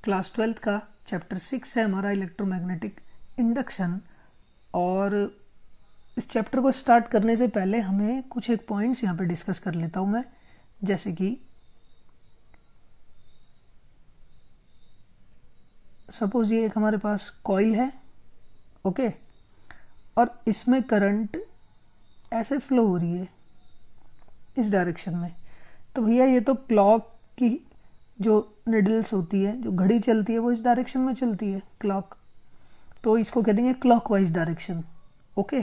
Class 12th का chapter 6 है हमारा इलेक्ट्रोमैग्नेटिक इंडक्शन। और इस चैप्टर को स्टार्ट करने से पहले हमें कुछ एक पॉइंट्स यहाँ पे डिस्कस कर लेता हूँ मैं। जैसे कि सपोज ये एक हमारे पास कॉइल है, ओके, और इसमें करंट ऐसे फ्लो हो रही है इस डायरेक्शन में। तो भैया ये तो क्लॉक की जो निडल्स होती है, जो घड़ी चलती है, वो इस डायरेक्शन में चलती है, क्लॉक। तो इसको कह देंगे क्लॉकवाइज डायरेक्शन, ओके।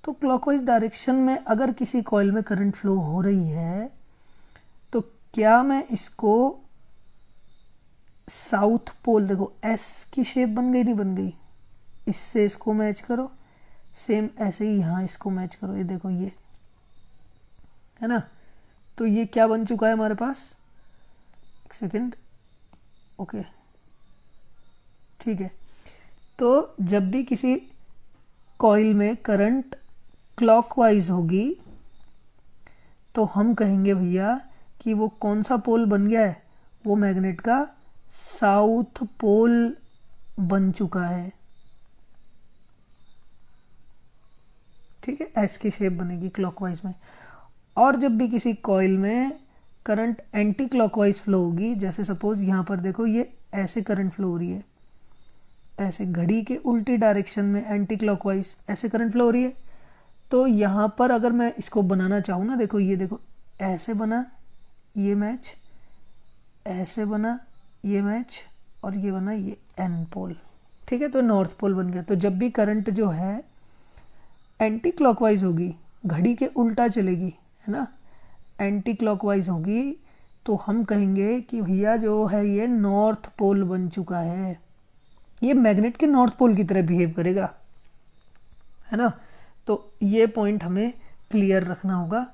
तो क्लॉकवाइज डायरेक्शन में अगर किसी कॉइल में करंट फ्लो हो रही है तो क्या मैं इसको साउथ पोल, देखो एस की शेप बन गई, नहीं बन गई, इससे इसको मैच करो, सेम ऐसे ही यहाँ इसको मैच करो, ये देखो ये है ना। तो ये क्या बन चुका है हमारे पास, एक सेकेंड, ओके, ठीक है। तो जब भी किसी कॉइल में करंट क्लॉकवाइज होगी तो हम कहेंगे भैया कि वो कौन सा पोल बन गया है, वो मैग्नेट का साउथ पोल बन चुका है, ठीक है। एस की शेप बनेगी क्लॉकवाइज में। और जब भी किसी कॉइल में करंट एंटी क्लॉकवाइज फ्लो होगी, जैसे सपोज यहाँ पर देखो ये ऐसे करंट फ्लो हो रही है, ऐसे घड़ी के उल्टी डायरेक्शन में एंटी क्लॉकवाइज ऐसे करंट फ्लो हो रही है। तो यहाँ पर अगर मैं इसको बनाना चाहूँ ना, देखो ये देखो ऐसे बना ये मैच, ऐसे बना ये मैच, और ये बना ये एन पोल, ठीक है। तो नॉर्थ पोल बन गया। तो जब भी करंट जो है एंटी क्लॉकवाइज होगी, घड़ी के उल्टा चलेगी, है ना, एंटी क्लॉकवाइज होगी, तो हम कहेंगे कि भैया जो है ये नॉर्थ पोल बन चुका है, ये मैग्नेट के नॉर्थ पोल की तरह बिहेव करेगा, है ना। तो ये पॉइंट हमें क्लियर रखना होगा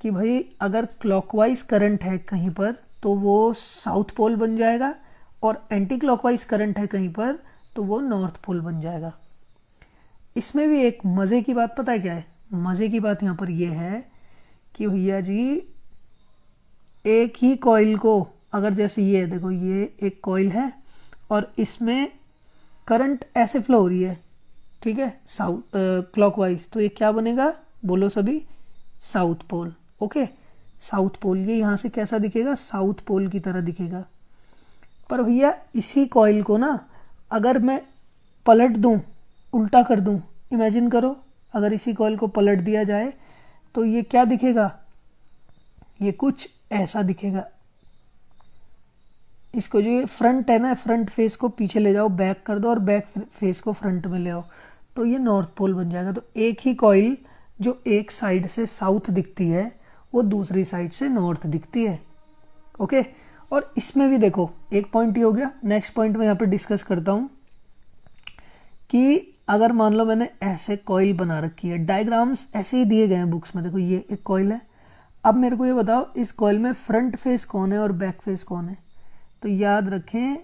कि भाई अगर क्लॉकवाइज करंट है कहीं पर तो वो साउथ पोल बन जाएगा, और एंटी क्लॉकवाइज करंट है कहीं पर तो वो नॉर्थ पोल बन जाएगा। इसमें भी एक मज़े की बात पता है क्या है, मज़े की बात यहाँ पर ये है कि भैया जी एक ही कॉइल को, अगर जैसे ये देखो ये एक कॉइल है और इसमें करंट ऐसे फ्लो हो रही है, ठीक है, साउथ क्लॉकवाइज, तो ये क्या बनेगा, बोलो सभी, south pole, okay. South pole ये यहाँ से कैसा दिखेगा, साउथ पोल की तरह दिखेगा। पर भैया इसी कॉइल को ना अगर मैं पलट दूँ, उल्टा कर दूँ, इमेजिन करो अगर इसी कॉइल को पलट दिया जाए तो ये क्या दिखेगा, ये कुछ ऐसा दिखेगा। इसको जो ये फ्रंट है ना, फ्रंट फेस को पीछे ले जाओ, बैक कर दो, और बैक फेस को फ्रंट में ले आओ, तो ये नॉर्थ पोल बन जाएगा। तो एक ही कॉइल जो एक साइड से साउथ दिखती है वो दूसरी साइड से नॉर्थ दिखती है, ओके। और इसमें भी देखो एक पॉइंट ही हो गया। नेक्स्ट पॉइंट में यहाँ पे डिस्कस करता हूँ कि अगर मान लो मैंने ऐसे कॉइल बना रखी है, डायग्राम्स ऐसे ही दिए गए हैं बुक्स में, देखो ये एक कॉइल है। अब मेरे को ये बताओ इस कॉइल में फ्रंट फेस कौन है और बैक फेस कौन है। तो याद रखें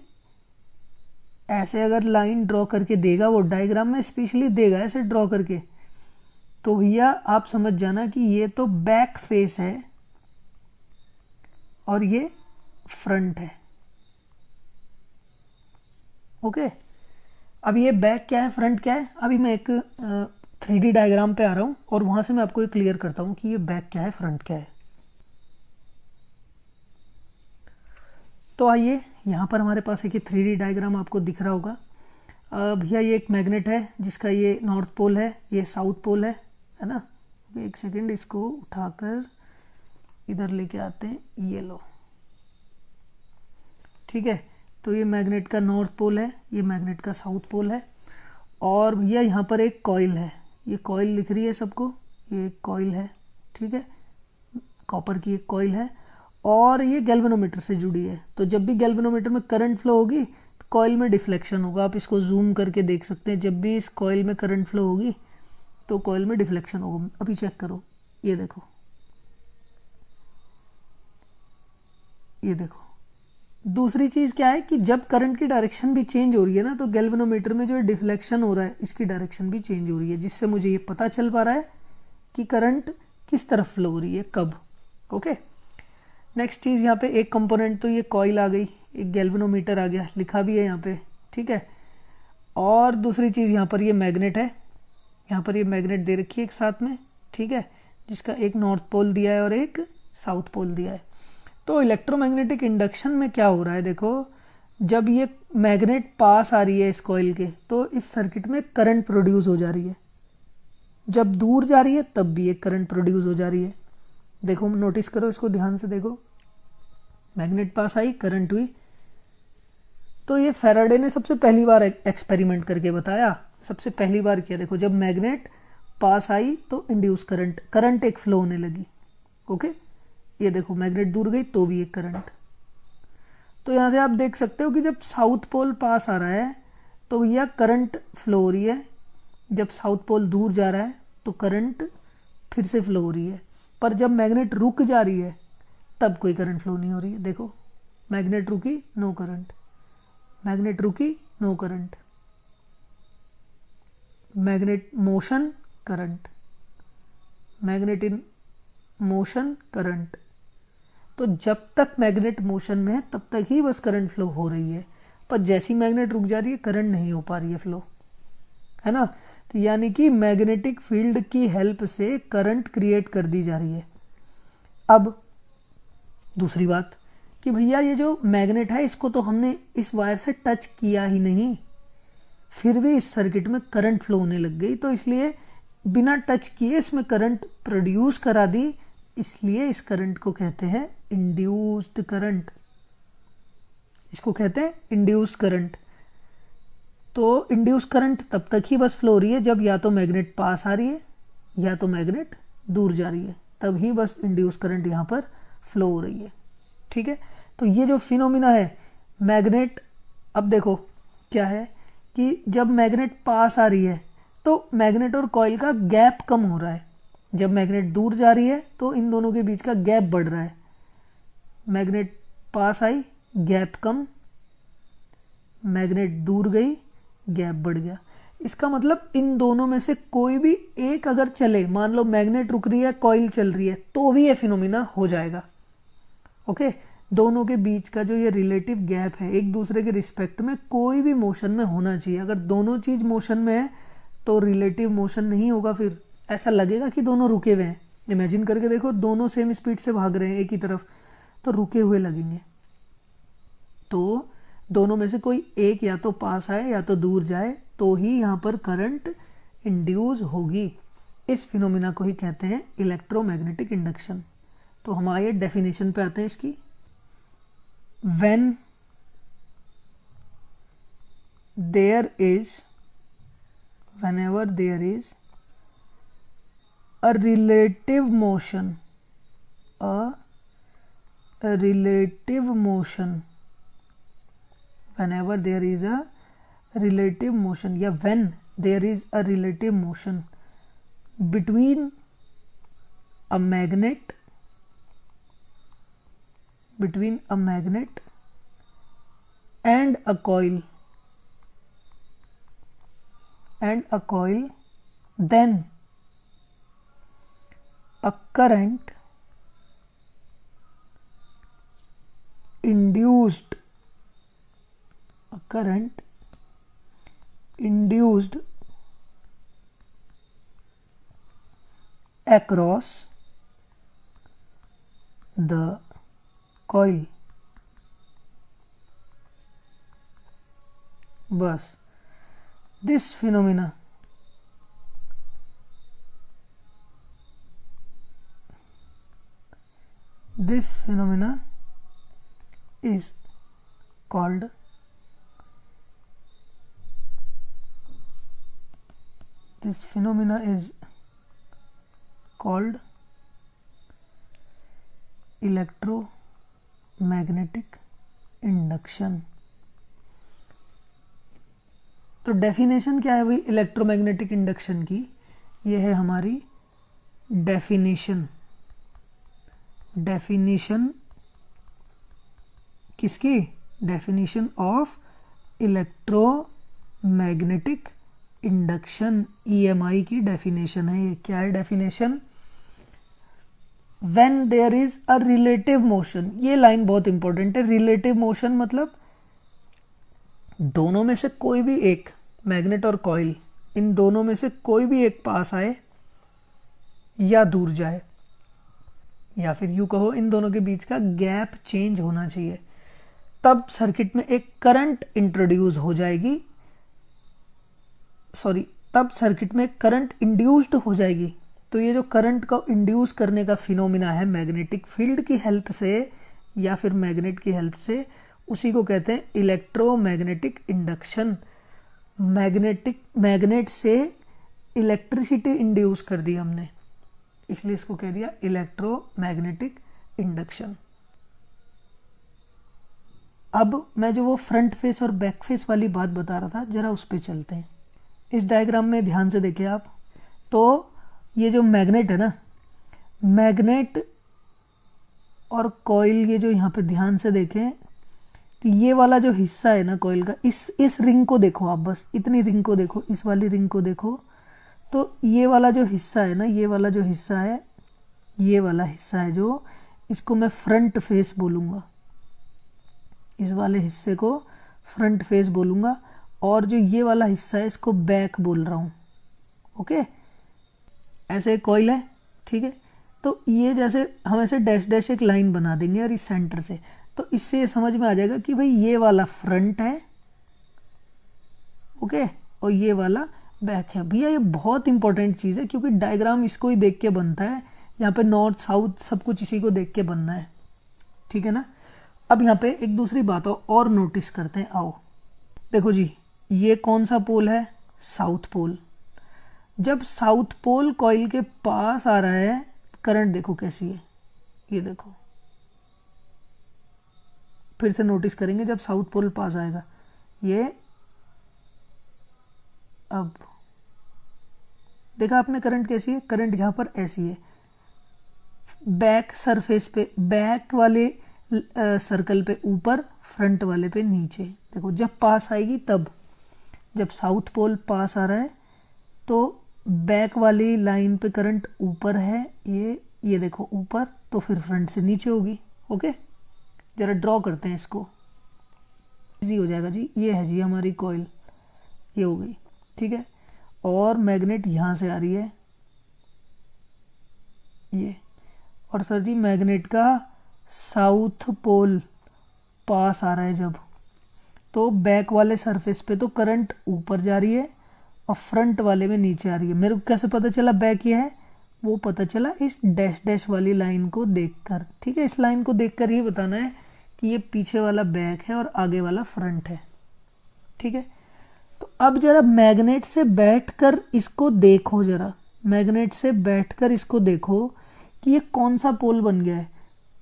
ऐसे अगर लाइन ड्रॉ करके देगा वो, डायग्राम में स्पेशली देगा ऐसे ड्रॉ करके, तो भैया आप समझ जाना कि ये तो बैक फेस है और ये फ्रंट है, ओके। अब ये बैक क्या है, फ्रंट क्या है, अभी मैं एक 3D डायग्राम पे आ रहा हूँ और वहां से मैं आपको ये क्लियर करता हूँ कि ये बैक क्या है, फ्रंट क्या है। तो आइए यहाँ पर हमारे पास एक 3D डायग्राम आपको दिख रहा होगा। भैया ये एक मैग्नेट है जिसका ये नॉर्थ पोल है, ये साउथ पोल है ना। एक सेकेंड, इसको उठाकर इधर लेके आते हैं, ये लो, ठीक है। तो ये मैग्नेट का नॉर्थ पोल है, ये मैग्नेट का साउथ पोल है। और भैया यहाँ पर एक कॉइल है, ये कॉइल दिख रही है सबको, ये एक कॉइल है, ठीक है, कॉपर की एक कॉइल है, और ये गैल्वेनोमीटर से जुड़ी है। तो जब भी गैल्वेनोमीटर में करंट फ्लो होगी तो कॉइल में डिफ्लेक्शन होगा। आप इसको जूम करके देख सकते हैं, जब भी इस कॉइल में करंट फ्लो होगी तो कॉइल में डिफ्लेक्शन होगा। अभी चेक करो, ये देखो, ये देखो। दूसरी चीज़ क्या है कि जब करंट की डायरेक्शन भी चेंज हो रही है ना, तो गैल्वेनोमीटर में जो डिफ्लेक्शन हो रहा है इसकी डायरेक्शन भी चेंज हो रही है, जिससे मुझे ये पता चल पा रहा है कि करंट किस तरफ फ्लो हो रही है, कब, ओके। नेक्स्ट चीज़ यहाँ पे एक कंपोनेंट, तो ये कॉइल आ गई, एक गैल्वेनोमीटर आ गया, लिखा भी है यहाँ पे, ठीक है। और दूसरी चीज़ यहाँ पर ये मैग्नेट है, यहाँ पर ये मैग्नेट दे रखी है एक साथ में, ठीक है, जिसका एक नॉर्थ पोल दिया है और एक साउथ पोल दिया है। तो इलेक्ट्रोमैग्नेटिक इंडक्शन में क्या हो रहा है, देखो जब ये मैग्नेट पास आ रही है इस कॉइल के तो इस सर्किट में करंट प्रोड्यूस हो जा रही है, जब दूर जा रही है तब भी एक करंट प्रोड्यूस हो जा रही है। देखो नोटिस करो इसको ध्यान से, देखो मैग्नेट पास आई, करंट हुई। तो ये फैराडे ने सबसे पहली बार एक्सपेरिमेंट करके बताया, सबसे पहली बार किया। देखो जब मैग्नेट पास आई तो इंड्यूस करंट एक फ्लो होने लगी। ओके, ये देखो मैग्नेट दूर गई तो भी एक करंट। तो यहाँ से आप देख सकते हो कि जब साउथ पोल पास आ रहा है तो भैया करंट फ्लो हो रही है, जब साउथ पोल दूर जा रहा है तो करंट फिर से फ्लो हो रही है। पर जब मैग्नेट रुक जा रही है तब कोई करंट फ्लो नहीं हो रही है। देखो मैग्नेट रुकी, नो करंट, मैग्नेट रुकी, no current, magnet motion, current, magnet in motion, current. तो जब तक मैग्नेट मोशन में है तब तक ही बस करंट फ्लो हो रही है, पर जैसी मैग्नेट रुक जा रही है करंट नहीं हो पा रही है फ्लो, है ना। तो यानी कि मैग्नेटिक फील्ड की हेल्प से करंट क्रिएट कर दी जा रही है। अब दूसरी बात कि भैया ये जो मैग्नेट है इसको तो हमने इस वायर से टच किया ही नहीं, फिर भी इस सर्किट में करंट फ्लो होने लग गई, तो इसलिए बिना टच किए इसमें करंट प्रोड्यूस करा दी, इसलिए इस करंट को कहते हैं इंड्यूस्ड करंट, इसको कहते हैं इंड्यूस्ड करंट। तो इंड्यूस करंट तब तक ही बस फ्लो हो रही है जब या तो मैग्नेट पास आ रही है या तो मैग्नेट दूर जा रही है, तब ही बस इंड्यूस करंट यहाँ पर फ्लो हो रही है, ठीक है। तो ये जो फिनोमिना है मैग्नेट, अब देखो क्या है कि जब मैग्नेट पास आ रही है तो मैग्नेट और कॉइल का गैप कम हो रहा है, जब मैग्नेट दूर जा रही है तो इन दोनों के बीच का गैप बढ़ रहा है। मैग्नेट पास आई, गैप कम, मैग्नेट दूर गई, गैप बढ़ गया। इसका मतलब इन दोनों में से कोई भी एक अगर चले, मान लो मैग्नेट रुक रही है, कॉइल चल रही है, तो भी ये फिनोमिना हो जाएगा। ओके, दोनों के बीच का जो ये रिलेटिव गैप है एक दूसरे के रिस्पेक्ट में कोई भी मोशन में होना चाहिए। अगर दोनों चीज मोशन में है तो रिलेटिव मोशन नहीं होगा, फिर ऐसा लगेगा कि दोनों रुके हुए हैं। इमेजिन करके देखो, दोनों सेम स्पीड से भाग रहे हैं एक ही तरफ, तो रुके हुए लगेंगे। तो दोनों में से कोई एक या तो पास आए या तो दूर जाए तो ही यहाँ पर करंट इंड्यूस होगी। इस फिनोमिना को ही कहते हैं इलेक्ट्रोमैग्नेटिक इंडक्शन। तो हमारे डेफिनेशन पे आते हैं इसकी। When there is, whenever there is a relative motion, a relative motion, whenever there is a relative motion या when there is a relative motion between a magnet, between a magnet and a coil, and a coil, then a current induced, a current induced across the coil, बस this phenomena is called electromagnetic induction. तो definition क्या है भाई electromagnetic induction की? ये है हमारी definition किसकी? Definition of electromagnetic induction, EMI की डेफिनेशन है ये। क्या है definition? When there is a relative motion. ये लाइन बहुत इंपॉर्टेंट है। रिलेटिव मोशन मतलब दोनों में से कोई भी एक, मैग्नेट और कॉइल, इन दोनों में से कोई भी एक पास आए या दूर जाए, या फिर यूं कहो इन दोनों के बीच का गैप चेंज होना चाहिए, तब सर्किट में एक करंट इंट्रोड्यूस हो जाएगी, तब सर्किट में करंट इंड्यूस्ड हो जाएगी। तो ये जो करंट को इंड्यूस करने का फिनोमिना है मैग्नेटिक फील्ड की हेल्प से या फिर मैग्नेट की हेल्प से, उसी को कहते हैं इलेक्ट्रोमैग्नेटिक इंडक्शन। मैग्नेट से इलेक्ट्रिसिटी इंड्यूस कर दी हमने, इसलिए इसको कह दिया इलेक्ट्रोमैग्नेटिक इंडक्शन। अब मैं जो वो फ्रंट फेस और बैक फेस वाली बात बता रहा था, जरा उस पे चलते हैं। इस डायग्राम में ध्यान से देखिए आप, तो ये जो मैग्नेट है ना, मैग्नेट और कॉइल, ये जो यहाँ पे ध्यान से देखें तो ये वाला जो हिस्सा है ना कॉइल का, इस रिंग को देखो आप, बस इतनी रिंग को देखो, इस वाली रिंग को देखो, तो ये वाला जो हिस्सा है ना, ये वाला जो हिस्सा है, ये वाला हिस्सा है जो, इसको मैं फ्रंट फेस बोलूँगा, इस वाले हिस्से को फ्रंट फेस बोलूँगा, और जो ये वाला हिस्सा है इसको बैक बोल रहा हूँ। ओके, ऐसे कॉइल है, ठीक है। तो ये जैसे हम ऐसे डैश डैश एक लाइन बना देंगे और इस सेंटर से, तो इससे ये समझ में आ जाएगा कि भाई ये वाला फ्रंट है, ओके, और ये वाला बैक है। भैया ये बहुत इंपॉर्टेंट चीज़ है, क्योंकि डायग्राम इसको ही देख के बनता है, यहाँ पे नॉर्थ साउथ सब कुछ इसी को देख के बनना है, ठीक है ना। अब यहाँ पे एक दूसरी बात और नोटिस करते हैं, आओ देखो जी, ये कौन सा पोल है, साउथ पोल। जब साउथ पोल कॉइल के पास आ रहा है, करंट देखो कैसी है, ये देखो, फिर से नोटिस करेंगे जब साउथ पोल पास आएगा, ये अब देखा आपने करंट कैसी है, करंट यहाँ पर ऐसी है, बैक सरफेस पे, बैक वाले सर्कल पे ऊपर, फ्रंट वाले पे नीचे। देखो जब पास आएगी तब, जब साउथ पोल पास आ रहा है तो बैक वाली लाइन पे करंट ऊपर है, ये देखो ऊपर, तो फिर फ्रंट से नीचे होगी। ओके, जरा ड्रॉ करते हैं इसको, इजी हो जाएगा जी। ये है जी हमारी कॉइल, ये हो गई, ठीक है। और मैग्नेट यहाँ से आ रही है ये, और सर जी मैग्नेट का साउथ पोल पास आ रहा है जब, तो बैक वाले सरफेस पे तो करंट ऊपर जा रही है और फ्रंट वाले में नीचे आ रही है। मेरे को कैसे पता चला बैक ये है, वो पता चला इस डैश डैश वाली लाइन को देखकर, ठीक है। इस लाइन को देखकर ये बताना है कि ये पीछे वाला बैक है और आगे वाला फ्रंट है, ठीक है। तो अब जरा मैग्नेट से बैठकर इसको देखो, जरा मैग्नेट से बैठकर इसको देखो कि ये कौन सा पोल बन गया है।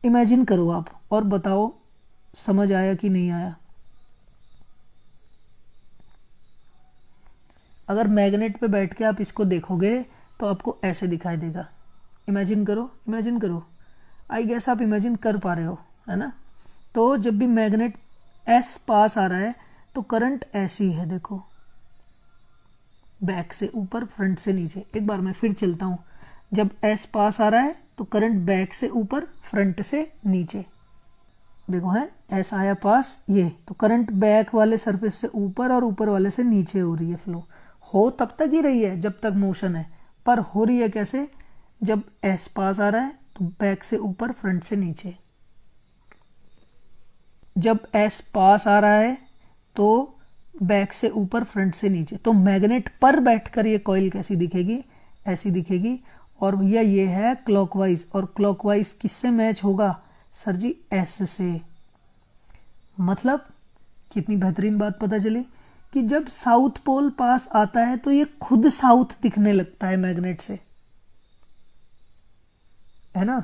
इमेजिन करो आप और बताओ समझ आया कि नहीं आया। अगर मैग्नेट पे बैठ के आप इसको देखोगे तो आपको ऐसे दिखाई देगा। इमेजिन करो, इमेजिन करो, आई गेस आप इमेजिन कर पा रहे हो, है ना। तो जब भी मैग्नेट एस पास आ रहा है तो करंट ऐसी है, देखो बैक से ऊपर फ्रंट से नीचे। एक बार मैं फिर चलता हूँ, जब एस पास आ रहा है तो करंट बैक से ऊपर फ्रंट से नीचे, देखो है एस आया पास, ये तो करंट बैक वाले सरफेस से ऊपर और ऊपर वाले से नीचे हो रही है फ्लो। हो तब तक ही रही है जब तक मोशन है, पर हो रही है कैसे, जब एस पास आ रहा है तो बैक से ऊपर फ्रंट से नीचे। जब एस पास आ रहा है तो बैक से ऊपर फ्रंट से नीचे। तो मैग्नेट पर बैठकर ये कॉइल कैसी दिखेगी, ऐसी दिखेगी। और भैया ये है क्लॉकवाइज, और क्लॉकवाइज किससे मैच होगा सर जी, एस से। मतलब कितनी बेहतरीन बात पता चली कि जब साउथ पोल पास आता है तो ये खुद साउथ दिखने लगता है मैग्नेट से, है ना।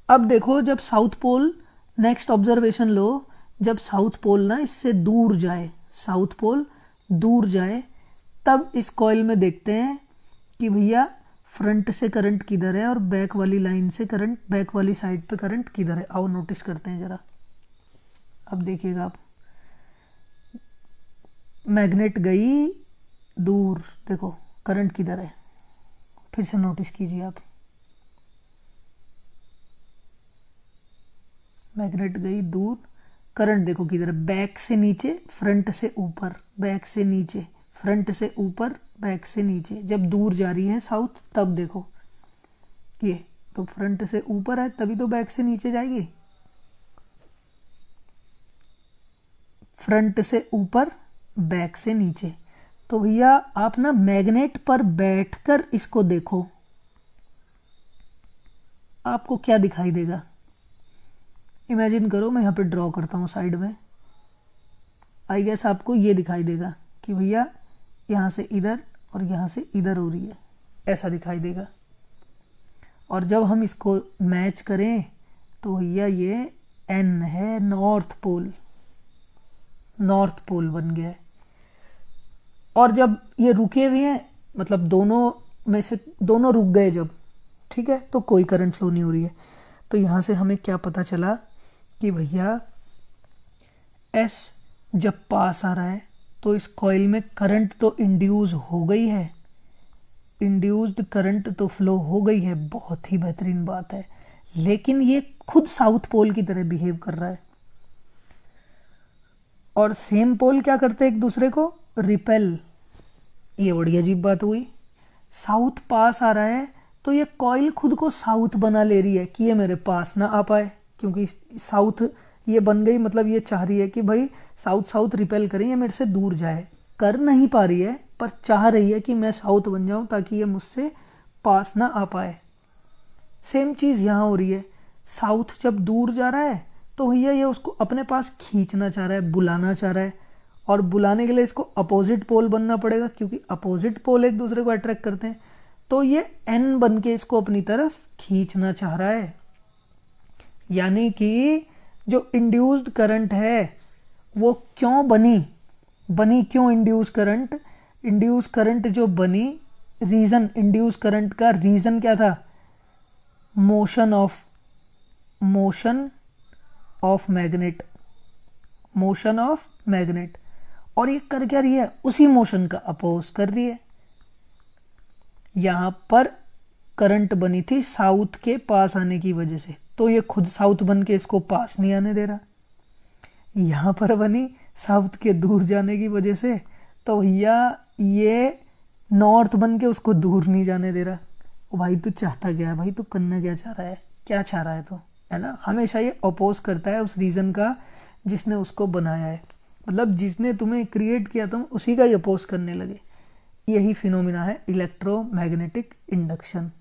अब देखो जब साउथ पोल, नेक्स्ट ऑब्जर्वेशन लो, जब साउथ पोल ना इससे दूर जाए, साउथ पोल दूर जाए, तब इस कॉइल में देखते हैं कि भैया फ्रंट से करंट किधर है और बैक वाली लाइन से करंट, बैक वाली साइड पे करंट किधर है। आओ नोटिस करते हैं जरा। अब देखिएगा आप, मैग्नेट गई दूर, देखो करंट किधर है, फिर से नोटिस कीजिए आप, मैग्नेट गई दूर, करंट देखो किधर, बैक से नीचे फ्रंट से ऊपर, बैक से नीचे फ्रंट से ऊपर बैक से नीचे, जब दूर जा रही है साउथ तब देखो ये तो फ्रंट से ऊपर है तभी तो बैक से नीचे जाएगी, फ्रंट से ऊपर बैक से नीचे। तो भैया आप ना मैग्नेट पर बैठकर इसको देखो, आपको क्या दिखाई देगा। इमेजिन करो, मैं यहाँ पे ड्रॉ करता हूँ साइड में, आई गेस आपको ये दिखाई देगा कि भैया यहाँ से इधर और यहाँ से इधर हो रही है, ऐसा दिखाई देगा। और जब हम इसको मैच करें तो भैया ये एन है, नॉर्थ पोल, नॉर्थ पोल बन गया है। और जब ये रुके हुए हैं, मतलब दोनों में से दोनों रुक गए जब, ठीक है, तो कोई करंट फ्लो नहीं हो रही है। तो यहाँ से हमें क्या पता चला कि भैया एस जब पास आ रहा है तो इस कॉइल में करंट तो इंड्यूस हो गई है, इंड्यूस्ड करंट तो फ्लो हो गई है, बहुत ही बेहतरीन बात है। लेकिन ये खुद साउथ पोल की तरह बिहेव कर रहा है, और सेम पोल क्या करते हैं एक दूसरे को, रिपेल। ये बड़ी अजीब बात हुई, साउथ पास आ रहा है तो ये कॉइल खुद को साउथ बना ले रही है कि ये मेरे पास ना आ पाए, क्योंकि साउथ ये बन गई, मतलब ये चाह रही है कि भाई साउथ साउथ रिपेल करें, ये मेरे से दूर जाए, कर नहीं पा रही है पर चाह रही है कि मैं साउथ बन जाऊं ताकि ये मुझसे पास ना आ पाए। सेम चीज़ यहाँ हो रही है, साउथ जब दूर जा रहा है तो भैया ये उसको अपने पास खींचना चाह रहा है, बुलाना चाह रहा है, और बुलाने के लिए इसको अपोजिट पोल बनना पड़ेगा, क्योंकि अपोजिट पोल एक दूसरे को अट्रैक्ट करते हैं। तो ये एन बन के इसको अपनी तरफ खींचना चाह रहा है। यानी कि जो इंड्यूस्ड करंट है वो क्यों बनी क्यों इंड्यूस करंट, इंड्यूस करंट जो बनी, रीजन, इंड्यूस करंट का रीजन क्या था, motion of magnet, motion of magnet. और ये कर क्या रही है, उसी मोशन का अपोज कर रही है। यहां पर करंट बनी थी साउथ के पास आने की वजह से, तो ये खुद साउथ बन के इसको पास नहीं आने दे रहा। यहां पर बनी साउथ के दूर जाने की वजह से, तो भैया ये नॉर्थ बन के उसको दूर नहीं जाने दे रहा। ओ भाई तू चाहता क्या है, भाई तू करना क्या चाह रहा है, क्या चाह रहा है, तो है ना, हमेशा ये अपोज करता है उस रीजन का जिसने उसको बनाया है, मतलब जिसने तुम्हें क्रिएट किया तुम उसी का ही अपोज करने लगे। यही फिनोमिना है इलेक्ट्रोमैग्नेटिक इंडक्शन।